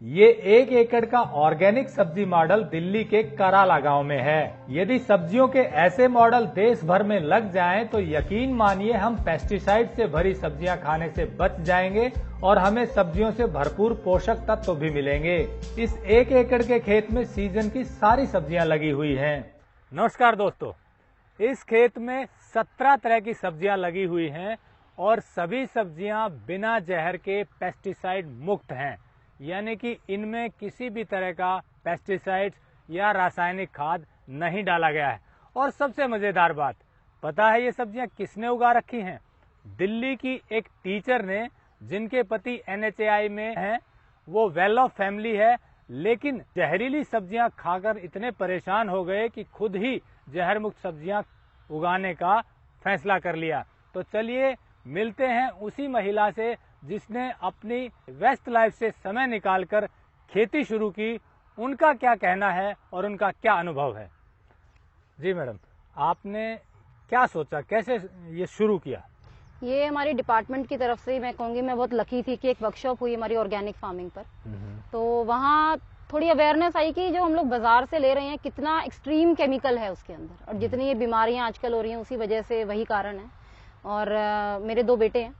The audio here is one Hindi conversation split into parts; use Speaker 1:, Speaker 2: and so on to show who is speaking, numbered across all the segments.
Speaker 1: ये 1 एकड़ का ऑर्गेनिक सब्जी मॉडल दिल्ली के कराला गांव में है। यदि सब्जियों के ऐसे मॉडल देश भर में लग जाएं तो यकीन मानिए हम पेस्टिसाइड से भरी सब्जियां खाने से बच जाएंगे और हमें सब्जियों से भरपूर पोषक तत्व भी मिलेंगे। इस 1 एकड़ के खेत में सीजन की सारी सब्जियां लगी हुई हैं। नमस्कार दोस्तों, इस खेत में 17 तरह की सब्जियां लगी हुई हैं और सभी सब्जियां बिना जहर के पेस्टिसाइड मुक्त हैं, यानी कि इनमें किसी भी तरह का पेस्टिसाइड्स या रासायनिक खाद नहीं डाला गया है। और सबसे मजेदार बात, पता है ये सब्जियां किसने उगा रखी हैं? दिल्ली की एक टीचर ने, जिनके पति NHAI में हैं। वो वेल ऑफ फैमिली है, लेकिन जहरीली सब्जियां खाकर इतने परेशान हो गए कि खुद ही जहर मुक्त सब्जियां उगाने का फैसला कर लिया। तो चलिए मिलते हैं उसी महिला से जिसने अपनी व्यस्त लाइफ से समय निकालकर खेती शुरू की। उनका क्या कहना है और उनका क्या अनुभव है। जी मैडम, आपने क्या सोचा, कैसे ये शुरू किया?
Speaker 2: ये हमारी डिपार्टमेंट की तरफ से, मैं कहूँगी मैं बहुत लकी थी कि एक वर्कशॉप हुई हमारी ऑर्गेनिक फार्मिंग पर। तो वहाँ थोड़ी अवेयरनेस आई कि जो हम लोग बाजार से ले रहे हैं कितना एक्सट्रीम केमिकल है उसके अंदर, और जितनी ये बीमारियां आजकल हो रही हैं उसी वजह से वही कारण है। और मेरे 2 बेटे हैं,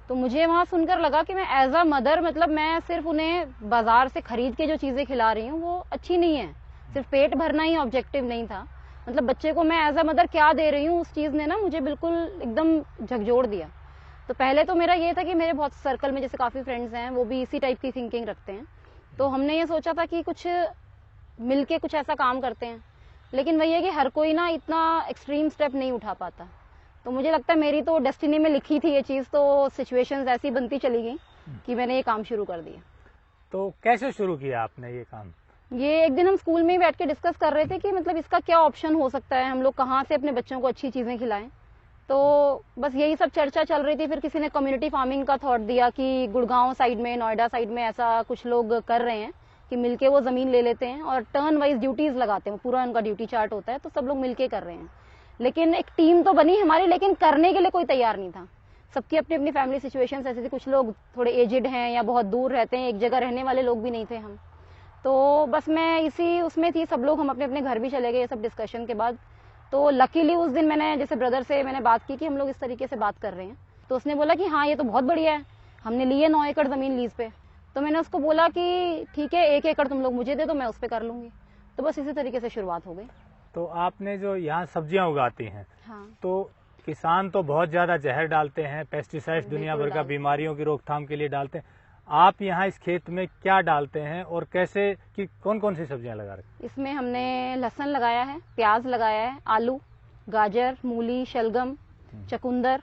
Speaker 2: तो मुझे वहाँ सुनकर लगा कि मैं एज अ मदर, मतलब मैं सिर्फ उन्हें बाजार से खरीद के जो चीजें खिला रही हूँ वो अच्छी नहीं है। सिर्फ पेट भरना ही ऑब्जेक्टिव नहीं था, मतलब बच्चे को मैं एज अ मदर क्या दे रही हूँ उस चीज ने ना मुझे बिल्कुल एकदम झकझोर दिया। तो पहले तो मेरा ये था कि मेरे बहुत सर्कल में जैसे काफी फ्रेंड्स हैं वो भी इसी टाइप की थिंकिंग रखते हैं, तो हमने ये सोचा था कि कुछ मिलके कुछ ऐसा काम करते हैं। लेकिन वही है कि हर कोई ना इतना एक्सट्रीम स्टेप नहीं उठा पाता। तो मुझे लगता है मेरी तो डेस्टिनी में लिखी थी ये चीज, तो सिचुएशंस ऐसी बनती चली गई कि मैंने ये काम शुरू कर दिया।
Speaker 1: तो कैसे शुरू किया आपने ये काम?
Speaker 2: ये एक दिन हम स्कूल में ही बैठ के डिस्कस कर रहे थे कि मतलब इसका क्या ऑप्शन हो सकता है, हम लोग कहाँ से अपने बच्चों को अच्छी चीजें खिलाएं। तो बस यही सब चर्चा चल रही थी। फिर किसी ने कम्युनिटी फार्मिंग का थॉट दिया कि गुड़गांव साइड में, नोएडा साइड में ऐसा कुछ लोग कर रहे हैं कि मिलके वो जमीन ले लेते हैं और टर्न वाइज ड्यूटीज लगाते हैं, पूरा उनका ड्यूटी चार्ट होता है, तो सब लोग मिलके कर रहे हैं। लेकिन एक टीम तो बनी हमारी, लेकिन करने के लिए कोई तैयार नहीं था। सबकी अपनी अपनी फैमिली सिचुएशंस ऐसी थी, कुछ लोग थोड़े एजिड हैं या बहुत दूर रहते हैं, एक जगह रहने वाले लोग भी नहीं थे हम। तो बस मैं इसी उसमें थी, सब लोग हम अपने अपने घर भी चले गए सब डिस्कशन के बाद। तो लकीली उस दिन मैंने जैसे ब्रदर से मैंने बात की कि हम लोग इस तरीके से बात कर रहे हैं, तो उसने बोला कि हाँ ये तो बहुत बढ़िया है, हमने ली है 9 एकड़ जमीन लीज पे। तो मैंने उसको बोला कि ठीक है 1 एकड़ तुम लोग मुझे दे दो, मैं उस पर कर लूंगी। तो बस इसी तरीके से शुरुआत हो गई।
Speaker 1: तो आपने जो यहाँ सब्जियां उगाती हैं,
Speaker 2: हाँ।
Speaker 1: तो किसान तो बहुत ज्यादा जहर डालते हैं, पेस्टिसाइड्स दुनिया भर का बीमारियों की रोकथाम के लिए डालते हैं। आप यहाँ इस खेत में क्या डालते हैं और कैसे, कि कौन कौन सी सब्जियां लगा रहे हैं?
Speaker 2: इसमें हमने लहसुन लगाया है, प्याज लगाया है, आलू, गाजर, मूली, शलगम, चकुंदर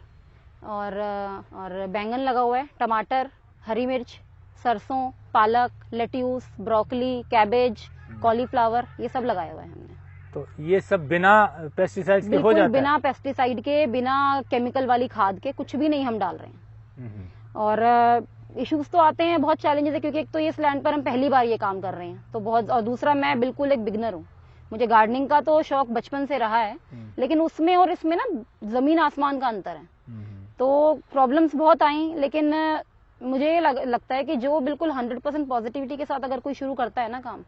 Speaker 2: और बैंगन लगा हुआ है, टमाटर, हरी मिर्च, सरसों, पालक, लेट्यूस, ब्रोकली, कैबेज, कॉलीफ्लावर, ये सब लगाया हुआ है हमने।
Speaker 1: तो ये सब बिना पेस्टिसाइड के हो जाता है?
Speaker 2: बिना पेस्टिसाइड के, बिना केमिकल वाली खाद के, कुछ भी नहीं हम डाल रहे हैं। और इश्यूज तो आते हैं, बहुत चैलेंजेस है, क्योंकि एक तो इस लैंड पर हम पहली बार ये काम कर रहे हैं, तो बहुत, और दूसरा मैं बिल्कुल एक बिगनर हूँ। मुझे गार्डनिंग का तो शौक बचपन से रहा है, लेकिन उसमें और इसमें ना जमीन आसमान का अंतर है। तो प्रॉब्लम्स बहुत आई, लेकिन मुझे लगता है कि जो बिल्कुल 100% पॉजिटिविटी के साथ अगर कोई शुरू करता है ना काम,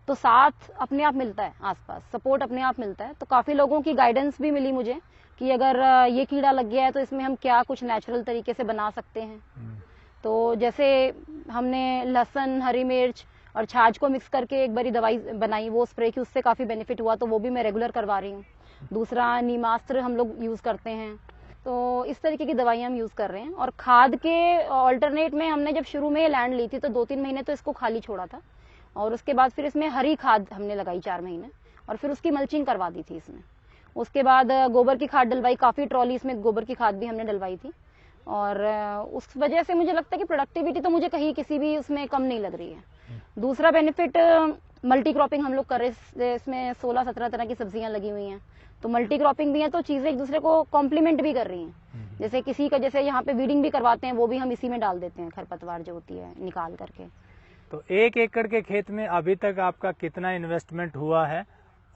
Speaker 2: तो साथ अपने आप मिलता है, आसपास सपोर्ट अपने आप मिलता है। तो काफी लोगों की गाइडेंस भी मिली मुझे कि अगर ये कीड़ा लग गया है तो इसमें हम क्या कुछ नेचुरल तरीके से बना सकते हैं। तो जैसे हमने लहसुन, हरी मिर्च और छाछ को मिक्स करके एक बारी दवाई बनाई, वो स्प्रे की, उससे काफी बेनिफिट हुआ, तो वो भी मैं रेगुलर करवा रही हूँ। दूसरा नीमास्त्र हम लोग यूज करते हैं, तो इस तरीके की दवाइयां हम यूज कर रहे हैं। और खाद के ऑल्टरनेट में हमने जब शुरू में लैंड ली थी तो 2-3 महीने तो इसको खाली छोड़ा था, और उसके बाद फिर इसमें हरी खाद हमने लगाई 4 महीने, और फिर उसकी मल्चिंग करवा दी थी इसमें। उसके बाद गोबर की खाद डलवाई, काफी ट्रॉली इसमें गोबर की खाद भी हमने डलवाई थी। और उस वजह से मुझे लगता है कि प्रोडक्टिविटी तो मुझे कहीं किसी भी उसमें कम नहीं लग रही है। दूसरा बेनिफिट, मल्टी क्रॉपिंग हम लोग कर रहे हैं, इसमें 16-17 तरह की सब्जियां लगी हुई हैं, तो मल्टी क्रॉपिंग भी है, तो चीजें एक दूसरे को कॉम्प्लीमेंट भी कर रही हैं। जैसे किसी का, जैसे यहाँ पे वीडिंग भी करवाते हैं, वो भी हम इसी में डाल देते हैं, खरपतवार जो होती है निकाल करके।
Speaker 1: तो 1 एकड़ के खेत में अभी तक आपका कितना इन्वेस्टमेंट हुआ है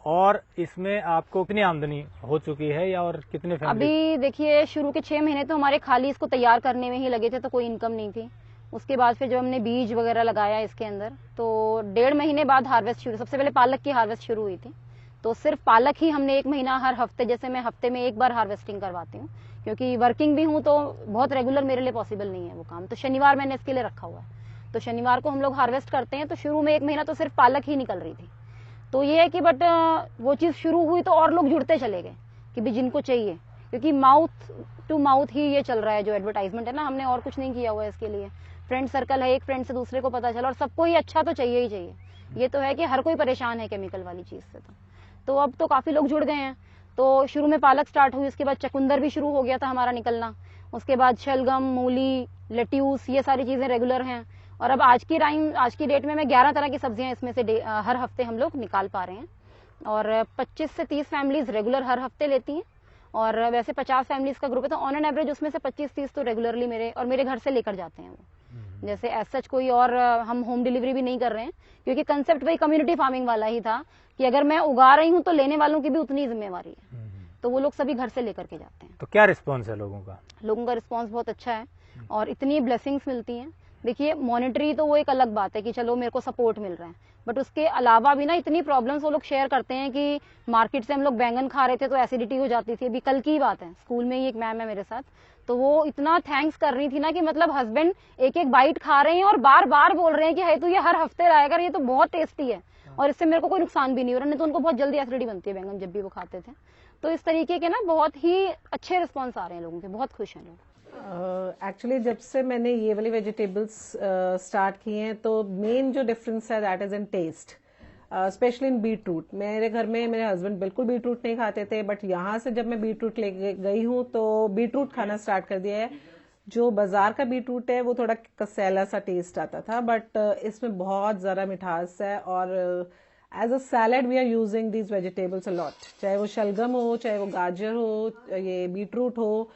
Speaker 1: और इसमें आपको कितनी आमदनी हो चुकी है, या और कितने फैमिली?
Speaker 2: अभी देखिए, शुरू के 6 महीने तो हमारे खाली इसको तैयार करने में ही लगे थे, तो कोई इनकम नहीं थी। उसके बाद फिर जब हमने बीज वगैरह लगाया इसके अंदर, तो 1.5 महीने बाद हार्वेस्ट शुरू। सबसे पहले पालक की हार्वेस्ट शुरू हुई थी, तो सिर्फ पालक ही हमने 1 महीना हर हफ्ते, जैसे मैं हफ्ते में 1 बार हार्वेस्टिंग करवाती हूँ, क्योंकि वर्किंग भी हूँ तो बहुत रेगुलर मेरे लिए पॉसिबल नहीं है वो काम। तो शनिवार मैंने इसके लिए रखा हुआ है, तो शनिवार को हम लोग हार्वेस्ट करते हैं। तो शुरू में 1 महीना तो सिर्फ पालक ही निकल रही थी। तो ये है कि बट वो चीज शुरू हुई तो और लोग जुड़ते चले गए कि भी जिनको चाहिए, क्योंकि माउथ टू माउथ ही ये चल रहा है जो एडवर्टाइजमेंट है ना, हमने और कुछ नहीं किया हुआ है इसके लिए। फ्रेंड सर्कल है, एक फ्रेंड से दूसरे को पता चला, और सबको ही अच्छा तो चाहिए ही चाहिए। ये तो है कि हर कोई परेशान है केमिकल वाली चीज से। तो अब तो काफी लोग जुड़ गए हैं। तो शुरू में पालक स्टार्ट हुई, उसके बाद चकुंदर भी शुरू हो गया था हमारा निकलना, उसके बाद शलगम, मूली, लेट्यूस, ये सारी चीजें रेगुलर हैं। और अब आज की डेट में मैं 11 तरह की सब्जियां इसमें से हर हफ्ते हम लोग निकाल पा रहे हैं। और 25 से 30 फैमिलीज रेगुलर हर हफ्ते लेती हैं, और वैसे 50 फैमिलीज का ग्रुप है, तो ऑन एन एवरेज उसमें से 25-30 तो रेगुलरली मेरे घर से लेकर जाते हैं वो। जैसे एज सच कोई और हम होम डिलीवरी भी नहीं कर रहे हैं, क्योंकि कंसेप्ट वही कम्युनिटी फार्मिंग वाला ही था कि अगर मैं उगा रही हूँ तो लेने वालों की भी उतनी जिम्मेवारी है। तो वो लोग सभी घर से लेकर के जाते हैं।
Speaker 1: तो क्या रिस्पॉन्स है लोगों का?
Speaker 2: लोगों का रिस्पॉन्स बहुत अच्छा है, और इतनी ब्लेसिंग्स मिलती हैं। देखिए, मॉनेटरी तो वो एक अलग बात है कि चलो मेरे को सपोर्ट मिल रहा है, बट उसके अलावा भी ना इतनी प्रॉब्लम्स वो लोग शेयर करते हैं कि मार्केट से हम लोग बैंगन खा रहे थे तो एसिडिटी हो जाती थी। अभी कल की बात है, स्कूल में ही एक मैम है मेरे साथ, तो वो इतना थैंक्स कर रही थी ना कि मतलब हस्बैंड एक बाइट खा रहे हैं और बार बार बोल रहे हैं कि है तो ये हर हफ्ते लाया कर, ये तो बहुत टेस्टी है और इससे मेरे को कोई नुकसान भी नहीं हो रहा। नहीं तो उनको बहुत जल्दी एसिडिटी बनती है बैंगन जब भी वो खाते थे। तो इस तरीके के ना बहुत ही अच्छे रिस्पॉन्स आ रहे हैं लोगों के, बहुत खुश हैं लोग।
Speaker 3: एक्चुअली जब से मैंने ये वाली वेजिटेबल्स स्टार्ट किए हैं, तो मेन जो डिफरेंस है that is in taste, specially in beetroot. मेरे घर में मेरे हस्बैंड बिल्कुल बीटरूट नहीं खाते थे, बट यहाँ से जब मैं बीटरूट ले गई हूँ तो बीटरूट खाना स्टार्ट कर दिया है। जो बाजार का बीटरूट है वो थोड़ा कसैला सा टेस्ट आता था, बट इसमें बहुत ज़्यादा मिठास है। और as a salad we are using these vegetables a lot, चाहे वो शलगम हो, चाहे वो गाजर हो, ये बीटरूट हो,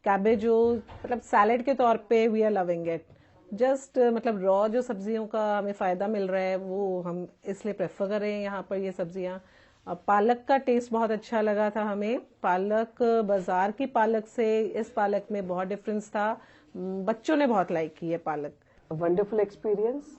Speaker 3: कैबेज हो, मतलब सैलेड के तौर पे we are loving it. Just मतलब रॉ जो सब्जियों का हमें फायदा मिल रहा है वो हम इसलिए प्रेफर कर रहे हैं यहाँ पर ये सब्जियां। पालक का टेस्ट बहुत अच्छा लगा था हमें। पालक बाजार की पालक से इस पालक में बहुत डिफरेंस था। बच्चों ने बहुत लाइक की है पालक।
Speaker 4: वंडरफुल एक्सपीरियंस,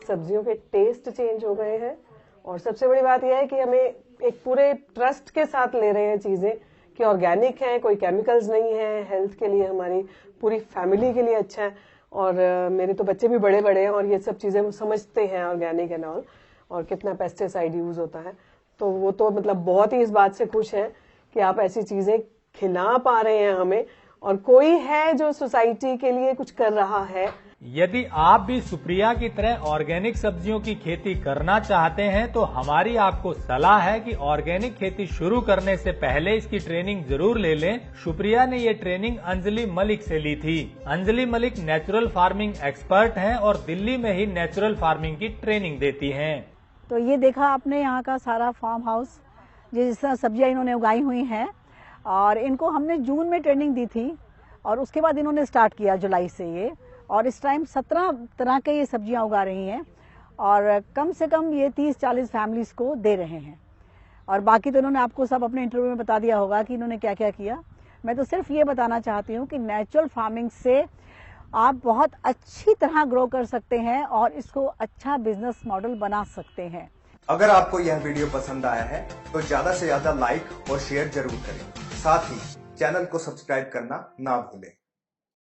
Speaker 4: सब्जियों के टेस्ट चेंज हो गए हैं, और सबसे बड़ी बात यह है कि हमें एक पूरे ट्रस्ट के साथ ले रहे हैं चीजें कि ऑर्गेनिक है, कोई केमिकल्स नहीं है, हेल्थ के लिए, हमारी पूरी फैमिली के लिए अच्छा है। और मेरे तो बच्चे भी बड़े बड़े हैं और ये सब चीजें वो समझते हैं ऑर्गेनिक एंड ऑल, और कितना पेस्टिसाइड यूज होता है। तो वो तो मतलब बहुत ही इस बात से खुश हैं कि आप ऐसी चीजें खिला पा रहे हैं हमें, और कोई है जो सोसाइटी के लिए कुछ कर रहा है।
Speaker 1: यदि आप भी सुप्रिया की तरह ऑर्गेनिक सब्जियों की खेती करना चाहते हैं तो हमारी आपको सलाह है कि ऑर्गेनिक खेती शुरू करने से पहले इसकी ट्रेनिंग जरूर ले लें। सुप्रिया ने ये ट्रेनिंग अंजलि मलिक से ली थी। Anjali Malik natural farming expert हैं और दिल्ली में ही नेचुरल फार्मिंग की ट्रेनिंग देती हैं।
Speaker 5: तो ये देखा आपने यहाँ का सारा फार्म हाउस, जिस तरह सब्जियाँ इन्होंने उगाई हुई हैं, और इनको हमने जून में ट्रेनिंग दी थी और उसके बाद इन्होंने स्टार्ट किया जुलाई से ये, और इस टाइम 17 तरह के ये सब्जियां उगा रही हैं, और कम से कम ये 30-40 फैमिलीज को दे रहे हैं। और बाकी तो इन्होंने आपको सब अपने इंटरव्यू में बता दिया होगा कि इन्होंने क्या क्या किया। मैं तो सिर्फ ये बताना चाहती हूँ कि नेचुरल फार्मिंग से आप बहुत अच्छी तरह ग्रो कर सकते हैं और इसको अच्छा बिजनेस मॉडल बना सकते हैं।
Speaker 6: अगर आपको यह वीडियो पसंद आया है तो ज्यादा से ज्यादा लाइक और शेयर जरूर करें। साथ ही चैनल को सब्सक्राइब करना ना भूलें।